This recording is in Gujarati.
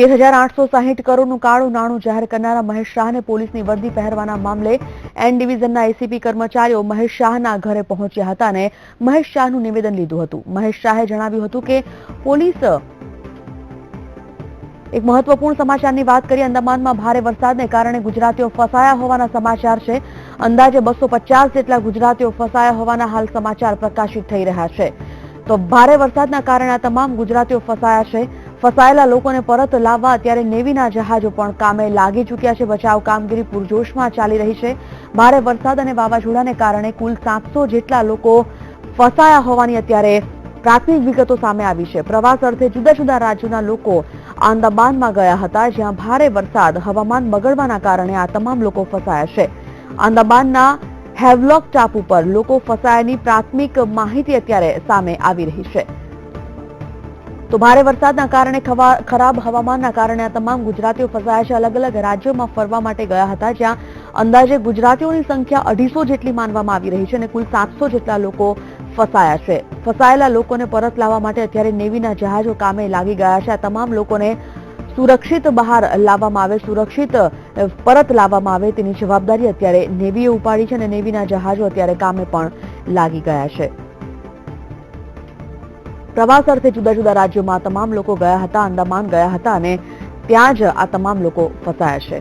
13,860 કરોડનું કાળું નાણું જાહેર કરનારા મહેશ શાહને પોલીસની વર્દી પહેરવાના મામલે એન ડિવિઝનના એસીપી કર્મચારીઓ મહેશ શાહના ઘરે પહોંચ્યા હતા અને મહેશ શાહનું નિવેદન લીધું હતું. મહેશ શાહે જણાવ્યું હતું કે પોલીસ એક મહત્વપૂર્ણ સમાચારની વાત કરી. અંદમાનમાં ભારે વરસાદને કારણે ગુજરાતીઓ ફસાયા હોવાના સમાચાર છે. અંદાજે 250 જેટલા ગુજરાતીઓ ફસાયા હોવાના હાલ સમાચાર પ્રકાશિત થઈ રહ્યા છે. તો ભારે વરસાદના કારણે આ તમામ ગુજરાતીઓ ફસાયા છે. ફસાયેલા લોકોને પરત લાવવા અત્યારે નેવીના જહાજો પણ કામે લાગી ચૂક્યા છે. બચાવ કામગીરી પૂરજોશમાં ચાલી રહી છે. ભારે વરસાદ અને વાવાઝોડાને કારણે કુલ 700 જેટલા લોકો ફસાયા હોવાની અત્યારે પ્રાથમિક વિગતો સામે આવી છે. પ્રવાસ અર્થે જુદા જુદા રાજ્યોના લોકો અંદમાનમાં ગયા હતા, જ્યાં ભારે વરસાદ હવામાન બગડવાના કારણે આ તમામ લોકો ફસાયા છે. અંદમાનના હેવલોક ટાપુ પર લોકો ફસાયાની પ્રાથમિક માહિતી અત્યારે સામે આવી રહી છે. તો ભારે વરસાદના કારણે ખરાબ હવામાનના કારણે આ તમામ ગુજરાતીઓ ફસાયા છે. અલગ અલગ રાજ્યોમાં ફરવા માટે ગયા હતા, જ્યાં અંદાજે ગુજરાતીઓની સંખ્યા 250 જેટલી માનવામાં આવી રહી છે અને કુલ 700 જેટલા લોકો ફસાયા છે. ફસાયેલા લોકોને પરત લાવવા માટે અત્યારે નેવીના જહાજો કામે લાગી ગયા છે. આ તમામ લોકોને સુરક્ષિત બહાર લાવવામાં આવે, સુરક્ષિત પરત લાવવામાં આવે તેની જવાબદારી અત્યારે નેવીએ ઉપાડી છે અને નેવીના જહાજો અત્યારે કામે પણ લાગી ગયા છે. પ્રવાસ અર્થે જુદા જુદા રાજ્યોમાં તમામ લોકો ગયા હતા, અંદમાન ગયા હતા અને ત્યાં જ આ તમામ લોકો ફસાયા છે.